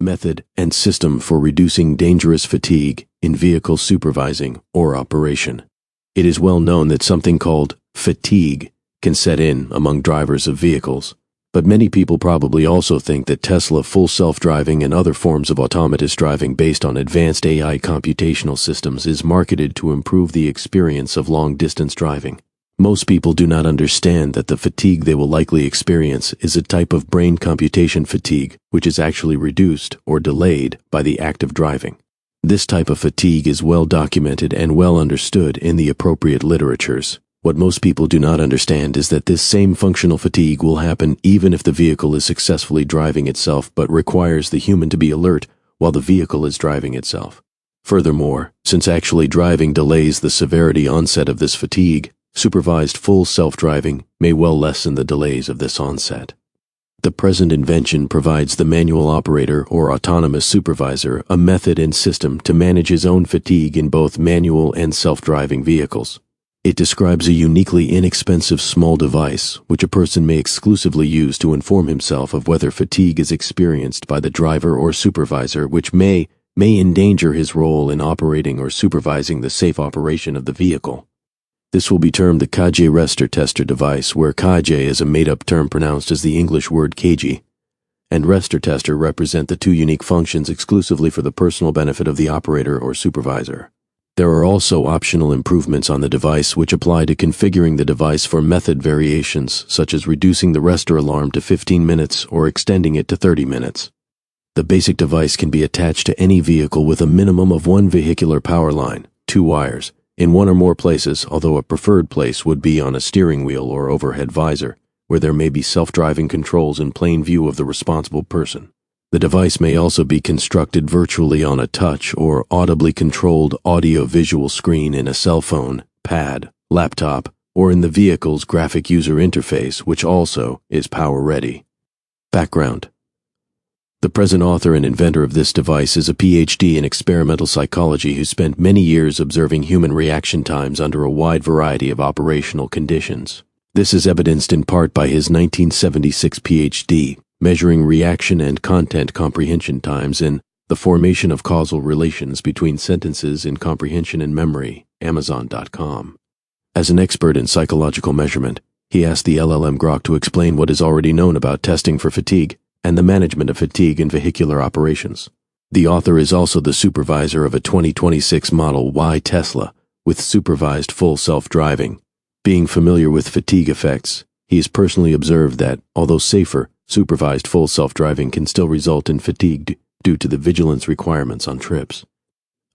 method and system for reducing dangerous fatigue in vehicle supervising or operation. It is well known that something called fatigue can set in among drivers of vehicles, but many people probably also think that Tesla full self-driving and other forms of autonomous driving based on advanced AI computational systems is marketed to improve the experience of long-distance driving. Most people do not understand that the fatigue they will likely experience is a type of brain computation fatigue, which is actually reduced or delayed by the act of driving. This type of fatigue is well documented and well understood in the appropriate literatures. What most people do not understand is that this same functional fatigue will happen even if the vehicle is successfully driving itself but requires the human to be alert while the vehicle is driving itself. Furthermore, since actually driving delays the severity onset of this fatigue, supervised full self-driving may well lessen the delays of this onset. The present invention provides the manual operator or autonomous supervisor a method and system to manage his own fatigue in both manual and self-driving vehicles. It describes a uniquely inexpensive small device which a person may exclusively use to inform himself of whether fatigue is experienced by the driver or supervisor, which may endanger his role in operating or supervising the safe operation of the vehicle. This will be termed the Kaje rester tester device, where Kaje is a made-up term pronounced as the English word Kaje, and rester tester represent the two unique functions exclusively for the personal benefit of the operator or supervisor. There are also optional improvements on the device which apply to configuring the device for method variations, such as reducing the rester alarm to 15 minutes or extending it to 30 minutes. The basic device can be attached to any vehicle with a minimum of one vehicular power line, 2 wires, in one or more places, although a preferred place would be on a steering wheel or overhead visor, where there may be self-driving controls in plain view of the responsible person. The device may also be constructed virtually on a touch or audibly controlled audio-visual screen in a cell phone, pad, laptop, or in the vehicle's graphic user interface, which also is power-ready. Background. The present author and inventor of this device is a PhD in experimental psychology who spent many years observing human reaction times under a wide variety of operational conditions. This is evidenced in part by his 1976 PhD, measuring reaction and content comprehension times in The Formation of Causal Relations Between Sentences in Comprehension and Memory, Amazon.com. As an expert in psychological measurement, he asked the LLM Grok to explain what is already known about testing for fatigue and the management of fatigue in vehicular operations. The author is also the supervisor of a 2026 Model Y Tesla with supervised full self-driving. Being familiar with fatigue effects, he has personally observed that, although safer, supervised full self-driving can still result in fatigue due to the vigilance requirements on trips.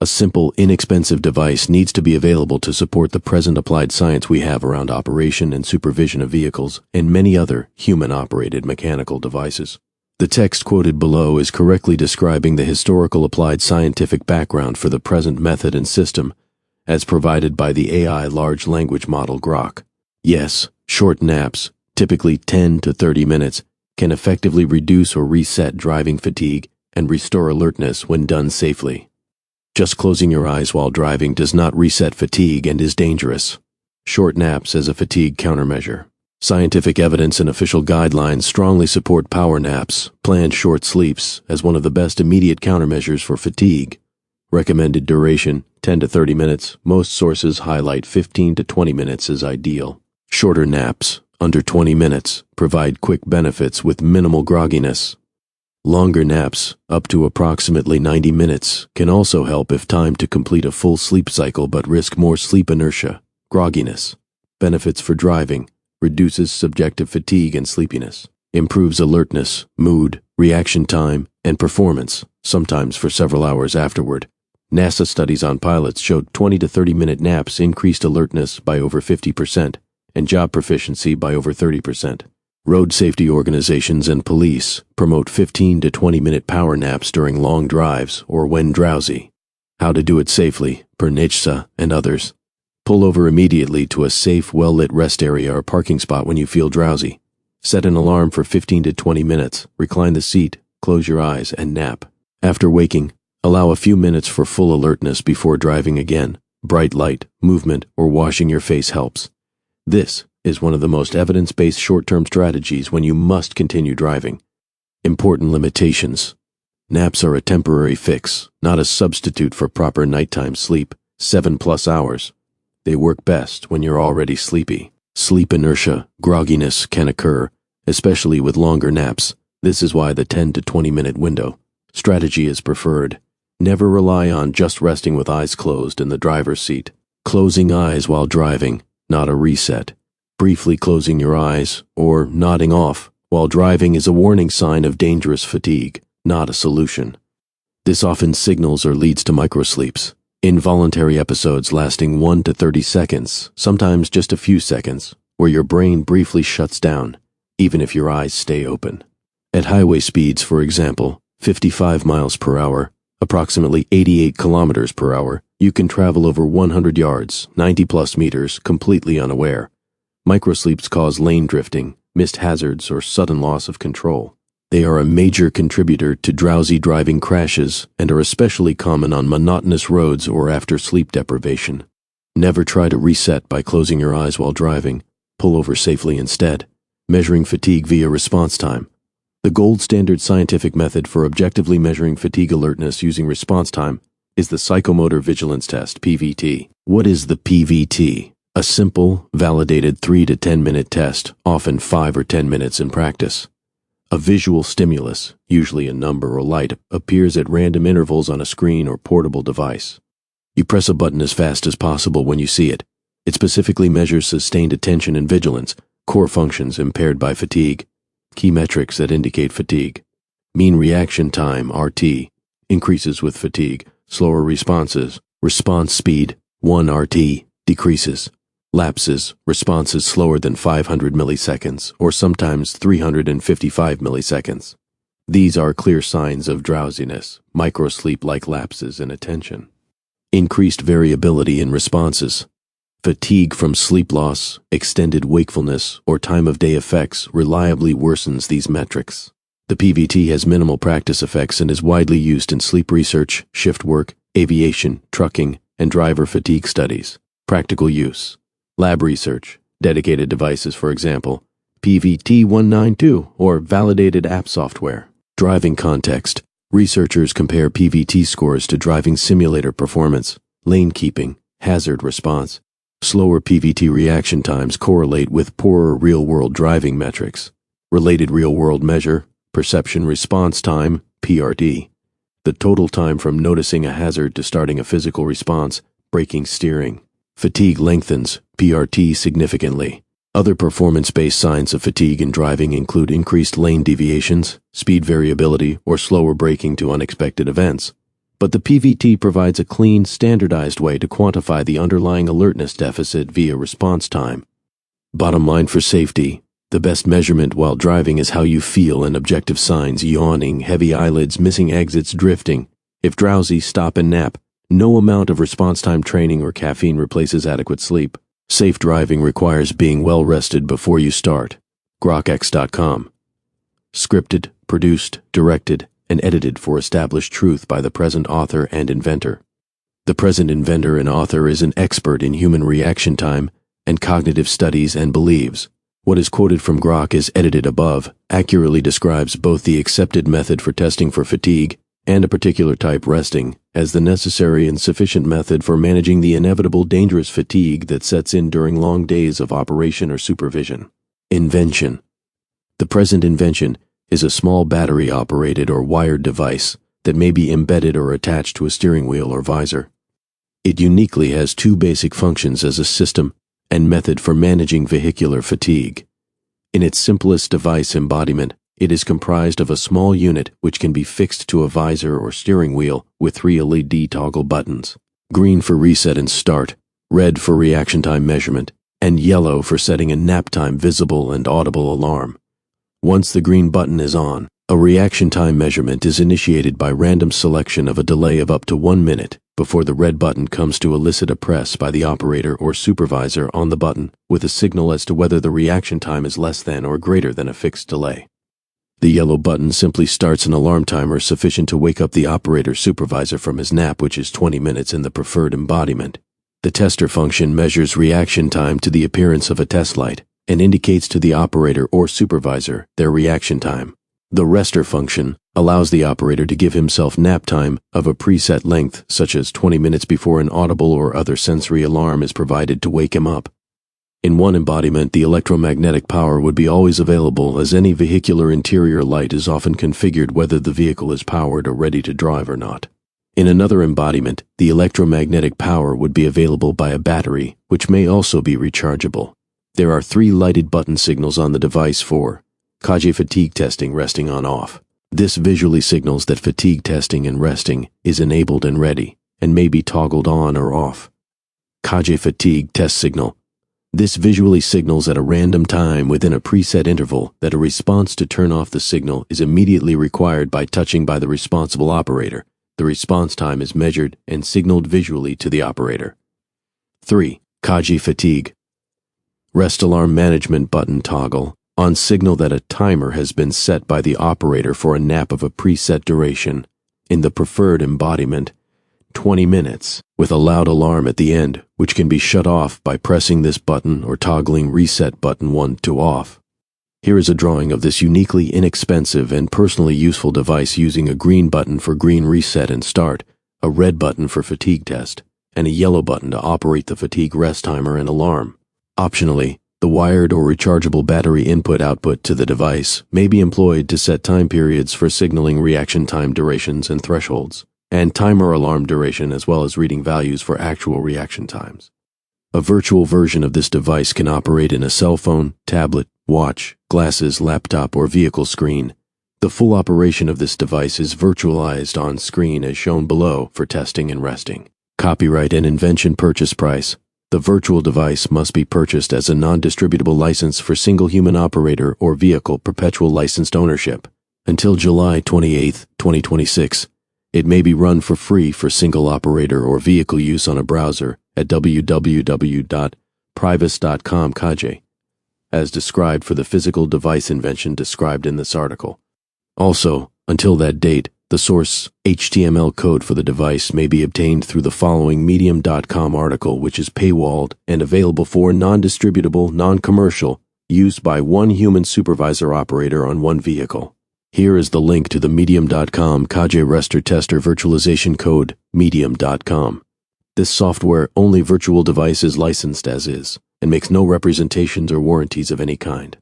A simple, inexpensive device needs to be available to support the present applied science we have around operation and supervision of vehicles and many other human-operated mechanical devices. The text quoted below is correctly describing the historical applied scientific background for the present method and system as provided by the AI large language model Grok. Yes, short naps, typically 10 to 30 minutes, can effectively reduce or reset driving fatigue and restore alertness when done safely. Just closing your eyes while driving does not reset fatigue and is dangerous. Short naps as a fatigue countermeasure. Scientific evidence and official guidelines strongly support power naps, planned short sleeps, as one of the best immediate countermeasures for fatigue. Recommended duration, 10 to 30 minutes. Most sources highlight 15 to 20 minutes as ideal. Shorter naps, under 20 minutes, provide quick benefits with minimal grogginess. Longer naps, up to approximately 90 minutes, can also help if timed to complete a full sleep cycle but risk more sleep inertia, grogginess. Benefits for driving. Reduces subjective fatigue and sleepiness, improves alertness, mood, reaction time, and performance, sometimes for several hours afterward. NASA studies on pilots showed 20 to 30-minute naps increased alertness by over 50% and job proficiency by over 30%. Road safety organizations and police promote 15 to 20-minute power naps during long drives or when drowsy. How to do it safely, per NHTSA and others. Pull over immediately to a safe, well-lit rest area or parking spot when you feel drowsy. Set an alarm for 15 to 20 minutes, recline the seat, close your eyes, and nap. After waking, allow a few minutes for full alertness before driving again. Bright light, movement, or washing your face helps. This is one of the most evidence-based short-term strategies when you must continue driving. Important limitations. Naps are a temporary fix, not a substitute for proper nighttime sleep, 7+ hours. They work best when you're already sleepy. Sleep inertia, grogginess can occur, especially with longer naps. This is why the 10 to 20-minute window strategy is preferred. Never rely on just resting with eyes closed in the driver's seat. Closing eyes while driving, not a reset. Briefly closing your eyes, or nodding off, while driving is a warning sign of dangerous fatigue, not a solution. This often signals or leads to microsleeps, involuntary episodes lasting 1 to 30 seconds, sometimes just a few seconds, where your brain briefly shuts down, even if your eyes stay open. At highway speeds, for example, 55 miles per hour, approximately 88 kilometers per hour, you can travel over 100 yards, 90+ meters, completely unaware. Microsleeps cause lane drifting, missed hazards, or sudden loss of control. They are a major contributor to drowsy driving crashes and are especially common on monotonous roads or after sleep deprivation. Never try to reset by closing your eyes while driving. Pull over safely instead. Measuring fatigue via response time. The gold standard scientific method for objectively measuring fatigue alertness using response time is the Psychomotor Vigilance Test, PVT. What is the PVT? A simple, validated 3 to 10-minute test, often 5 or 10 minutes in practice. A visual stimulus, usually a number or light, appears at random intervals on a screen or portable device. You press a button as fast as possible when you see it. It specifically measures sustained attention and vigilance, core functions impaired by fatigue. Key metrics that indicate fatigue. Mean reaction time, RT, increases with fatigue. Slower responses, response speed, 1 RT, decreases. Lapses, responses slower than 500 milliseconds, or sometimes 355 milliseconds. These are clear signs of drowsiness, microsleep-like lapses in attention. Increased variability in responses. Fatigue from sleep loss, extended wakefulness, or time-of-day effects reliably worsens these metrics. The PVT has minimal practice effects and is widely used in sleep research, shift work, aviation, trucking, and driver fatigue studies. Practical use. Lab research, dedicated devices, for example, PVT 192 or validated app software. Driving context. Researchers compare PVT scores to driving simulator performance, lane keeping, hazard response. Slower PVT reaction times correlate with poorer real-world driving metrics. Related real-world measure, perception response time, PRT. The total time from noticing a hazard to starting a physical response, braking, steering. Fatigue lengthens, PRT, significantly. Other performance-based signs of fatigue in driving include increased lane deviations, speed variability, or slower braking to unexpected events. But the PVT provides a clean, standardized way to quantify the underlying alertness deficit via response time. Bottom line for safety, the best measurement while driving is how you feel and objective signs: yawning, heavy eyelids, missing exits, drifting. If drowsy, stop and nap. No amount of response time training or caffeine replaces adequate sleep. Safe driving requires being well rested before you start. GrokX.com. Scripted, produced, directed, and edited for established truth by the present author and inventor. The present inventor and author is an expert in human reaction time and cognitive studies and believes what is quoted from Grok is edited above accurately describes both the accepted method for testing for fatigue and a particular type resting as the necessary and sufficient method for managing the inevitable dangerous fatigue that sets in during long days of operation or supervision. Invention. The present invention is a small battery-operated or wired device that may be embedded or attached to a steering wheel or visor. It uniquely has two basic functions as a system and method for managing vehicular fatigue. In its simplest device embodiment, it is comprised of a small unit which can be fixed to a visor or steering wheel with 3 LED toggle buttons: green for reset and start, red for reaction time measurement, and yellow for setting a nap time visible and audible alarm. Once the green button is on, a reaction time measurement is initiated by random selection of a delay of up to 1 minute before the red button comes to elicit a press by the operator or supervisor on the button with a signal as to whether the reaction time is less than or greater than a fixed delay. The yellow button simply starts an alarm timer sufficient to wake up the operator-supervisor from his nap, which is 20 minutes in the preferred embodiment. The tester function measures reaction time to the appearance of a test light and indicates to the operator or supervisor their reaction time. The rester function allows the operator to give himself nap time of a preset length, such as 20 minutes before an audible or other sensory alarm is provided to wake him up. In one embodiment, the electromagnetic power would be always available, as any vehicular interior light is often configured whether the vehicle is powered or ready to drive or not. In another embodiment, the electromagnetic power would be available by a battery, which may also be rechargeable. There are 3 lighted button signals on the device for Kaje fatigue testing, resting on off. This visually signals that fatigue testing and resting is enabled and ready, and may be toggled on or off. Kaje fatigue test signal. This visually signals at a random time within a preset interval that a response to turn off the signal is immediately required by touching by the responsible operator. The response time is measured and signaled visually to the operator. 3. Kaje fatigue. Rest alarm management button toggle on signal that a timer has been set by the operator for a nap of a preset duration. In the preferred embodiment, 20 minutes, with a loud alarm at the end, which can be shut off by pressing this button or toggling reset button 1 to off. Here is a drawing of this uniquely inexpensive and personally useful device using a green button for green reset and start, a red button for fatigue test, and a yellow button to operate the fatigue rest timer and alarm. Optionally, the wired or rechargeable battery input-output to the device may be employed to set time periods for signaling reaction time durations and thresholds, and timer alarm duration, as well as reading values for actual reaction times. A virtual version of this device can operate in a cell phone, tablet, watch, glasses, laptop, or vehicle screen. The full operation of this device is virtualized on screen as shown below for testing and resting. Copyright and invention purchase price. The virtual device must be purchased as a non-distributable license for single human operator or vehicle perpetual licensed ownership. Until July 28, 2026, it may be run for free for single operator or vehicle use on a browser at www.privacy.com Kaje, as described for the physical device invention described in this article. Also, until that date, the source HTML code for the device may be obtained through the following medium.com article, which is paywalled and available for non-distributable, non-commercial, used by one human supervisor operator on one vehicle. Here is the link to the medium.com Kaje Rester Tester virtualization code, medium.com. This software-only virtual device is licensed as is, and makes no representations or warranties of any kind.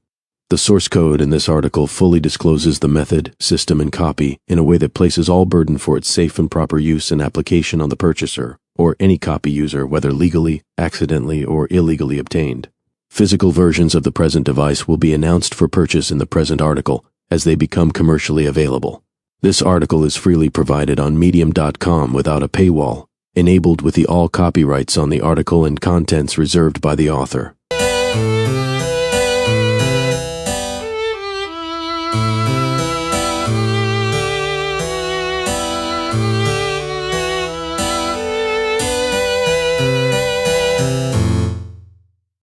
The source code in this article fully discloses the method, system, and copy in a way that places all burden for its safe and proper use and application on the purchaser, or any copy user, whether legally, accidentally, or illegally obtained. Physical versions of the present device will be announced for purchase in the present article as they become commercially available. This article is freely provided on medium.com without a paywall, enabled with the all copyrights on the article and contents reserved by the author.